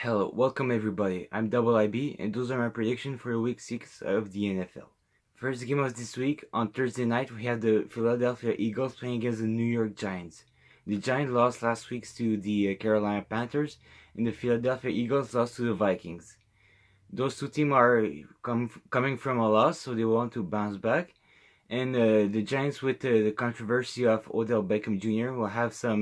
Hello, welcome everybody. I'm Double IB, and those are my predictions for week 6 of the NFL. First game of this week, on Thursday night, we have the Philadelphia Eagles playing against the New York Giants. The Giants lost last week to the Carolina Panthers, and the Philadelphia Eagles lost to the Vikings. Those two teams are coming from a loss, so they want to bounce back. And the Giants, with the controversy of Odell Beckham Jr., will have some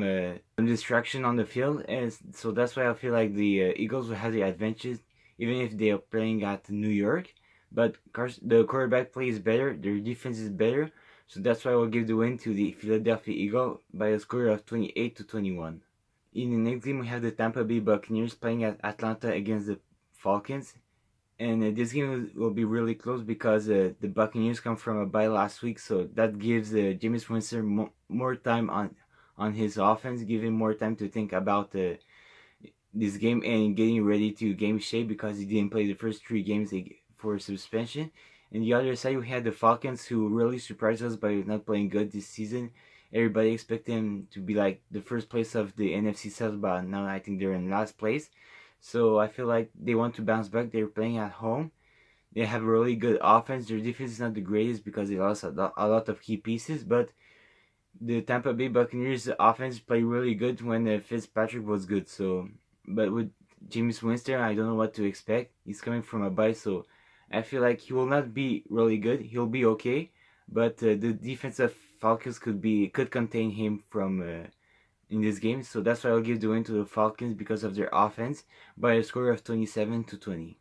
distraction on the field, and so that's why I feel like the Eagles will have the advantage, even if they are playing at New York. But the quarterback play is better, their defense is better, so that's why I will give the win to the Philadelphia Eagles by a score of 28-21. In the next game, we have the Tampa Bay Buccaneers playing at Atlanta against the Falcons. And this game will be really close because the Buccaneers come from a bye last week, so that gives Jameis Winston more time on his offense, give him more time to think about this game and getting ready to game shape because he didn't play the first 3 games for suspension. And the other side, we had the Falcons, who really surprised us by not playing good this season. Everybody expected them to be like the first place of the NFC South, but now I think they're in last place. So I feel like they want to bounce back. They're playing at home. They have a really good offense. Their defense is not the greatest because they lost a lot of key pieces. But the Tampa Bay Buccaneers offense played really good when Fitzpatrick was good. So, but with Jameis Winston, I don't know what to expect. He's coming from a bye, so I feel like he will not be really good. He'll be okay, but the defensive Falcons could contain him from in this game, so that's why I'll give the win to the Falcons because of their offense by a score of 27-20.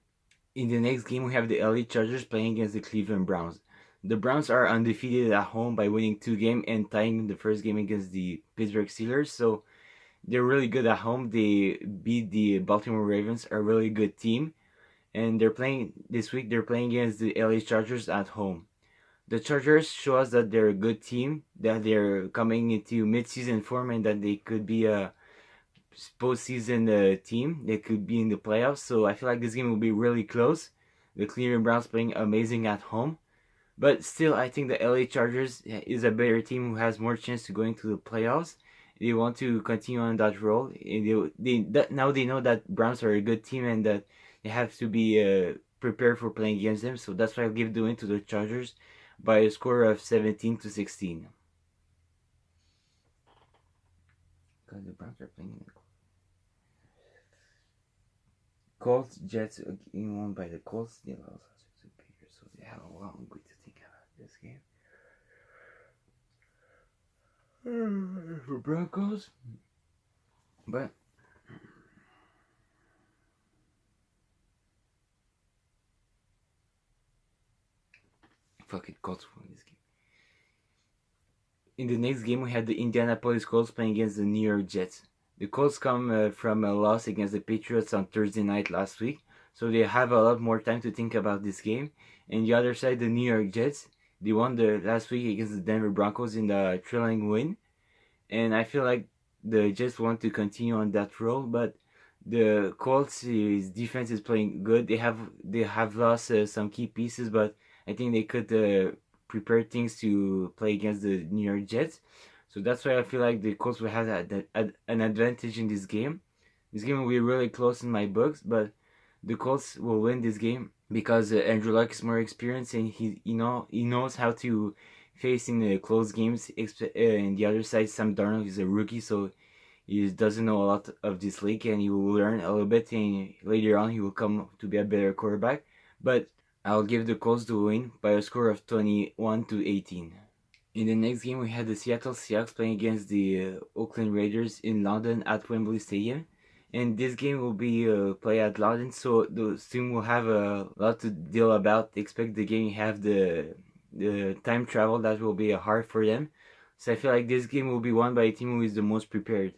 In the next game, we have the LA Chargers playing against the Cleveland Browns. The Browns are undefeated at home by winning 2 games and tying the first game against the Pittsburgh Steelers, so they're really good at home. They beat the Baltimore Ravens, a really good team, and they're playing this week. They're playing against the LA Chargers at home. The Chargers show us that they're a good team, that they're coming into mid-season form, and that they could be a postseason team. They could be in the playoffs. So I feel like this game will be really close. The Cleveland Browns playing amazing at home, but still, I think the LA Chargers is a better team who has more chance to go into the playoffs. They want to continue on that role. Now they know that Browns are a good team and that they have to be prepared for playing against them. So that's why I'll give the win to the Chargers by a score of 17-16. Because the Browns are playing in the Colts, Jets getting won by the Colts. They lost to the Patriots, so they have a long way to think about this game. For Broncos, but fuck it, Colts win this game. In the next game, we had the Indianapolis Colts playing against the New York Jets. The Colts come from a loss against the Patriots on Thursday night last week, so they have a lot more time to think about this game. And the other side, the New York Jets, they won the last week against the Denver Broncos in the thrilling win. And I feel like the Jets want to continue on that role, but the Colts' defense is playing good. They have lost some key pieces, but I think they could prepare things to play against the New York Jets. So that's why I feel like the Colts will have an advantage in this game. This game will be really close in my books, but the Colts will win this game because Andrew Luck is more experienced and he knows how to face in the close games. And the other side, Sam Darnold is a rookie, so he doesn't know a lot of this league, and he will learn a little bit. And later on, he will come to be a better quarterback. But I'll give the Colts the win by a score of 21-18. In the next game, we had the Seattle Seahawks playing against the Oakland Raiders in London at Wembley Stadium. And this game will be played at London, so the team will have a lot to deal about. Expect the game have the time travel that will be hard for them. So I feel like this game will be won by a team who is the most prepared.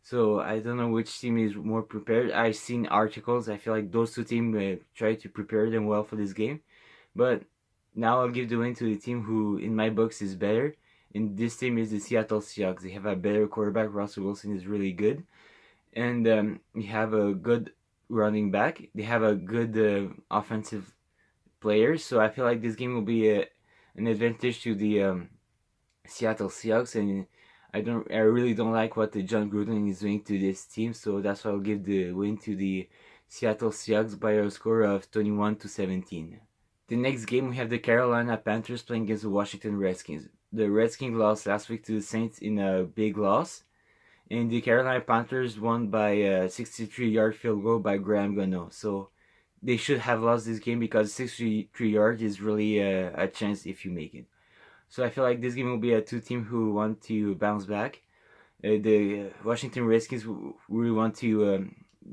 So I don't know which team is more prepared. I've seen articles. I feel like those two teams try to prepare them well for this game. But now I'll give the win to the team who, in my books, is better. And this team is the Seattle Seahawks. They have a better quarterback. Russell Wilson is really good. And they have a good running back. They have a good offensive players. So I feel like this game will be an advantage to the Seattle Seahawks. And I really don't like what John Gruden is doing to this team. So that's why I'll give the win to the Seattle Seahawks by a score of 21-17. The next game we have the Carolina Panthers playing against the Washington Redskins. The Redskins lost last week to the Saints in a big loss, and the Carolina Panthers won by a 63-yard field goal by Graham Gano. So they should have lost this game because 63 yards is really a chance if you make it. So I feel like this game will be a two team who want to bounce back. The Washington Redskins really want to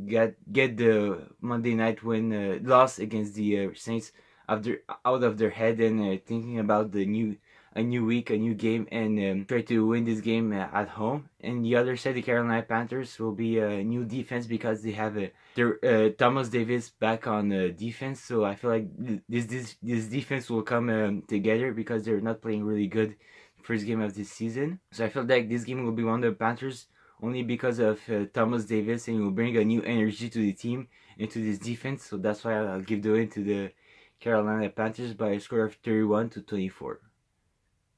get the Monday night win loss against the Saints out of their head and thinking about a new week, a new game, and try to win this game at home. And the other side, the Carolina Panthers will be a new defense because they have their Thomas Davis back on defense. So I feel like this defense will come together because they're not playing really good first game of this season. So I feel like this game will be one of the Panthers only because of Thomas Davis, and will bring a new energy to the team and to this defense. So that's why I'll give the win to the Carolina Panthers by a score of 31-24.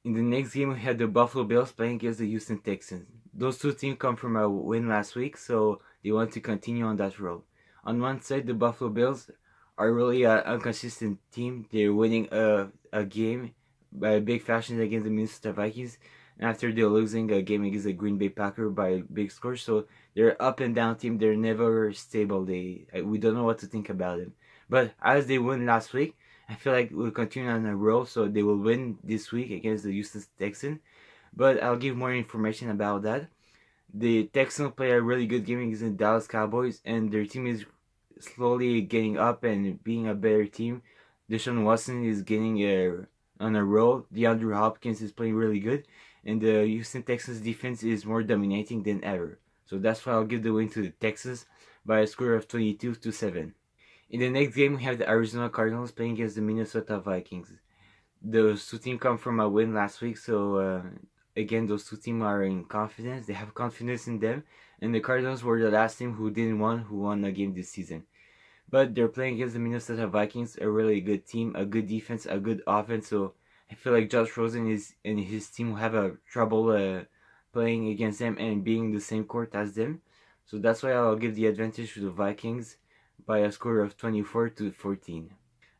In the next game, we had the Buffalo Bills playing against the Houston Texans. Those two teams come from a win last week, so they want to continue on that road. On one side, the Buffalo Bills are really an inconsistent team. They're winning a game by a big fashion against the Minnesota Vikings after they're losing a game against the Green Bay Packers by a big score. So they're up and down team. They're never stable. We don't know what to think about them. But as they won last week, I feel like we'll continue on a roll, so they will win this week against the Houston Texans. But I'll give more information about that. The Texans play a really good game against the Dallas Cowboys, and their team is slowly getting up and being a better team. Deshaun Watson is getting on a roll. DeAndre Hopkins is playing really good, and the Houston Texans defense is more dominating than ever. So that's why I'll give the win to the Texans by a score of 22-7. In the next game, we have the Arizona Cardinals playing against the Minnesota Vikings. Those two teams come from a win last week, so again, those two teams are in confidence. They have confidence in them, and the Cardinals were the last team who won a game this season. But they're playing against the Minnesota Vikings, a really good team, a good defense, a good offense. So I feel like Josh Rosen and his team will have a trouble playing against them and being the same court as them. So that's why I'll give the advantage to the Vikings by a score of 24-14.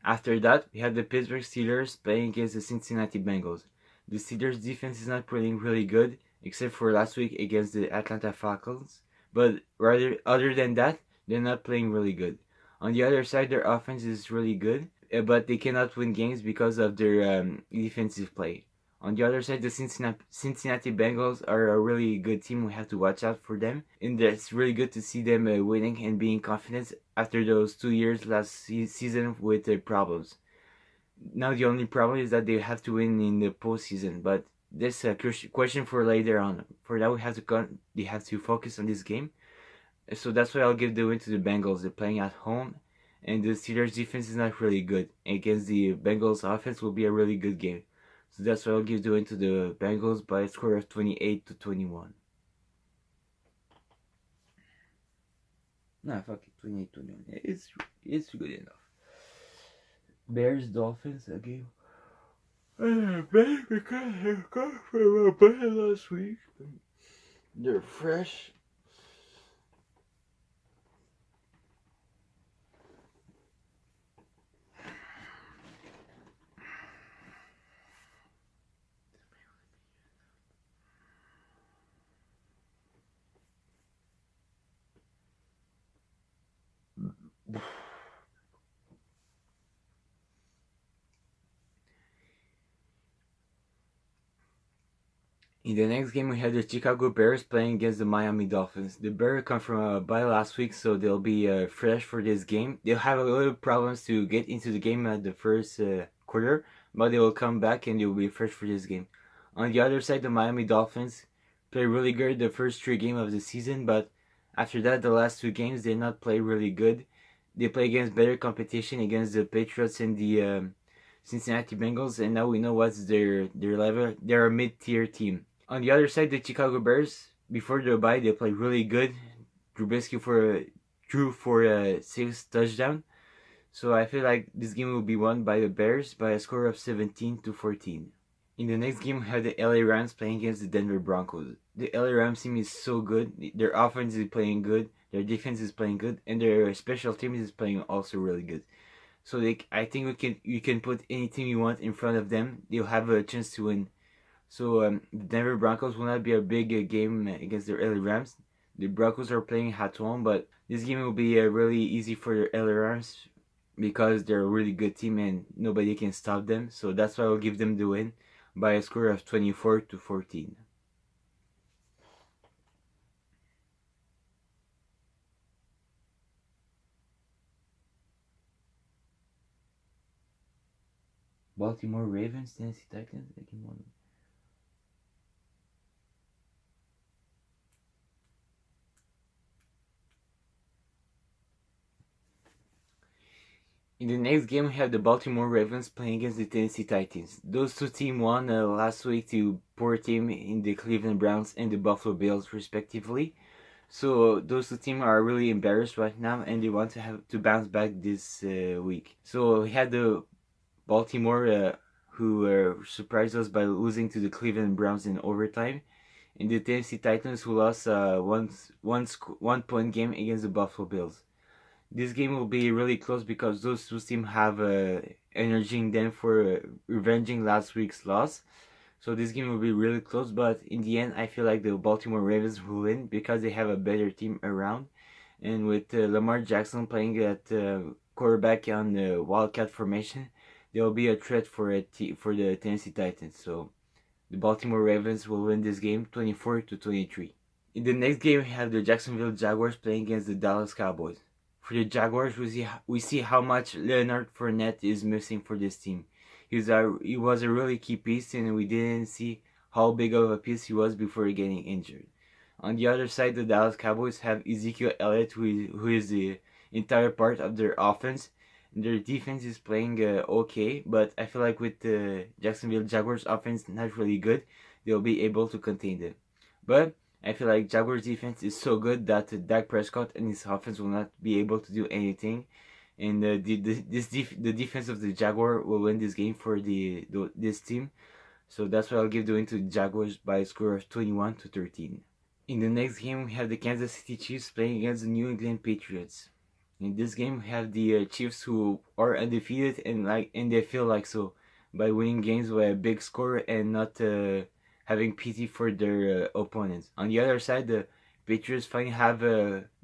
After that, we have the Pittsburgh Steelers playing against the Cincinnati Bengals. The Steelers defense is not playing really good, except for last week against the Atlanta Falcons. But other than that, they're not playing really good. On the other side, their offense is really good, but they cannot win games because of their defensive play. On the other side, the Cincinnati Bengals are a really good team. We have to watch out for them. And it's really good to see them winning and being confident after those 2 years last season with problems. Now the only problem is that they have to win in the postseason. But that's a question for later on. For that, they have to focus on this game. So that's why I'll give the win to the Bengals. They're playing at home, and the Steelers defense is not really good. Against the Bengals offense will be a really good game. So that's why I'll give the win to the Bengals by a score of 28-21. Nah, fuck it, 28-21. It's good enough. Bears Dolphins a game. Bears because they come from a bye last week. They're fresh. In the next game, we have the Chicago Bears playing against the Miami Dolphins. The Bears come from a bye last week, so they'll be fresh for this game. They'll have a little problems to get into the game at the first quarter, but they will come back and they will be fresh for this game. On the other side, the Miami Dolphins play really good the first 3 games of the season, but after that, the last 2 games, they not play really good. They play against better competition against the Patriots and the Cincinnati Bengals, and now we know what's their level. They're a mid-tier team. On the other side, the Chicago Bears, before their bye, they played really good. Trubisky threw for 6 touchdowns. So I feel like this game will be won by the Bears by a score of 17-14. In the next game, we have the LA Rams playing against the Denver Broncos. The LA Rams team is so good. Their offense is playing good. Their defense is playing good, and their special teams is playing also really good. So I think you can put any team you want in front of them. They'll have a chance to win. So the Denver Broncos will not be a big game against the LA Rams. The Broncos are playing at home, but this game will be really easy for the LA Rams because they're a really good team and nobody can stop them. So that's why I'll give them the win by a score of 24-14. Baltimore Ravens, Tennessee Titans. In the next game, we have the Baltimore Ravens playing against the Tennessee Titans. Those two teams won last week to poor team in the Cleveland Browns and the Buffalo Bills, respectively. So those two teams are really embarrassed right now, and they want to have to bounce back this week. So we had the Baltimore, who surprised us by losing to the Cleveland Browns in overtime, and the Tennessee Titans, who lost one point game against the Buffalo Bills. This game will be really close because those two teams have energy in them for revenging last week's loss. So this game will be really close, but in the end, I feel like the Baltimore Ravens will win because they have a better team around. And with Lamar Jackson playing at quarterback on the Wildcat formation, there will be a threat for for the Tennessee Titans. So the Baltimore Ravens will win this game 24-23. In the next game, we have the Jacksonville Jaguars playing against the Dallas Cowboys. For the Jaguars, we see how much Leonard Fournette is missing for this team. He was a really key piece, and we didn't see how big of a piece he was before getting injured. On the other side, the Dallas Cowboys have Ezekiel Elliott, who is the entire part of their offense. Their defense is playing okay, but I feel like with the Jacksonville Jaguars offense not really good, they'll be able to contain them. But I feel like Jaguars defense is so good that Dak Prescott and his offense will not be able to do anything, and the defense of the Jaguar will win this game for this team. So that's why I'll give the win to the Jaguars by a score of 21-13. In the next game, we have the Kansas City Chiefs playing against the New England Patriots. In this game, we have the Chiefs who are undefeated and they feel like so by winning games by a big score and not having pity for their opponents. On the other side, the Patriots finally have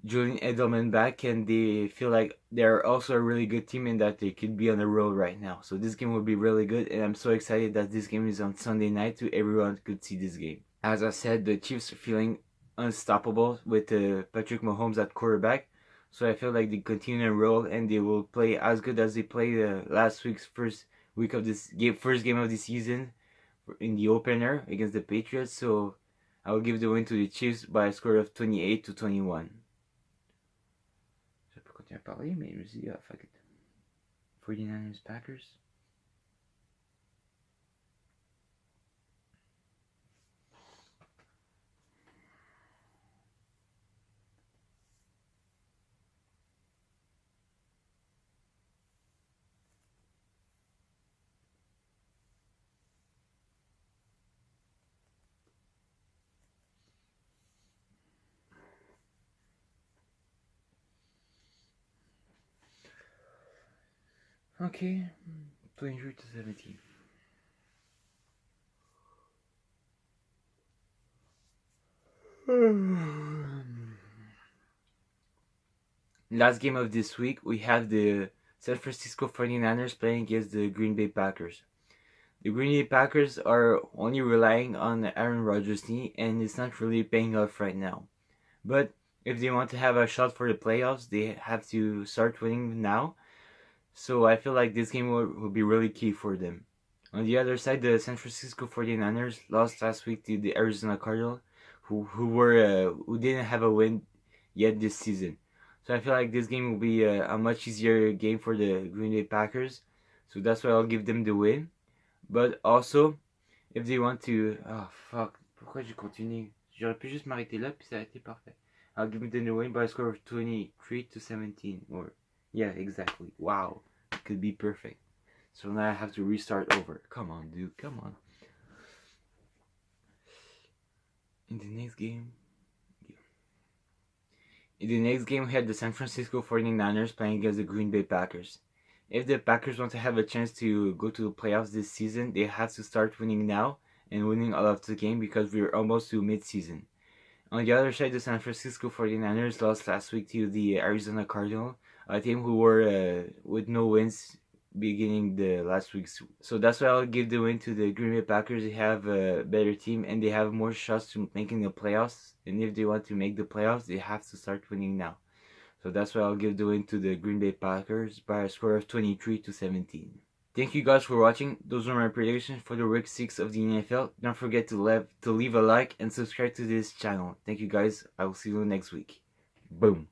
Julian Edelman back, and they feel like they're also a really good team and that they could be on the roll right now. So this game will be really good, and I'm so excited that this game is on Sunday night so everyone could see this game. As I said, the Chiefs are feeling unstoppable with Patrick Mahomes at quarterback. So I feel like they continue to roll and they will play as good as they played last week's first game of the season in the opener against the Patriots. So I will give the win to the Chiefs by a score of 28-21. Je peux continuer à parler, mais je me suis dit, fuck it. 49ers Packers. Okay, 23-17. Last game of this week, we have the San Francisco 49ers playing against the Green Bay Packers. The Green Bay Packers are only relying on Aaron Rodgers' knee, and it's not really paying off right now. But if they want to have a shot for the playoffs, they have to start winning now. So I feel like this game will be really key for them. On the other side, the San Francisco 49ers lost last week to the Arizona Cardinals, who didn't have a win yet this season. So I feel like this game will be a much easier game for the Green Bay Packers. So that's why I'll give them the win. But also, if they want to... Oh, fuck. Pourquoi j'ai continué? J'aurais pu juste m'arrêter là, puis ça a été parfait. I'll give them the win by a score of 23-17. Or, yeah, exactly. Wow. It could be perfect. So now I have to restart over. Come on, dude. Come on. In the next game... In the next game, we had the San Francisco 49ers playing against the Green Bay Packers. If the Packers want to have a chance to go to the playoffs this season, they have to start winning now and winning all of the game because we're almost to mid-season. On the other side, the San Francisco 49ers lost last week to the Arizona Cardinals, a team who were with no wins beginning the last week's. So that's why I'll give the win to the Green Bay Packers. They have a better team and they have more shots to making the playoffs. And if they want to make the playoffs, they have to start winning now. So that's why I'll give the win to the Green Bay Packers by a score of 23-17. Thank you guys for watching. Those are my predictions for the week 6 of the NFL. Don't forget to leave a like and subscribe to this channel. Thank you guys. I will see you next week. Boom.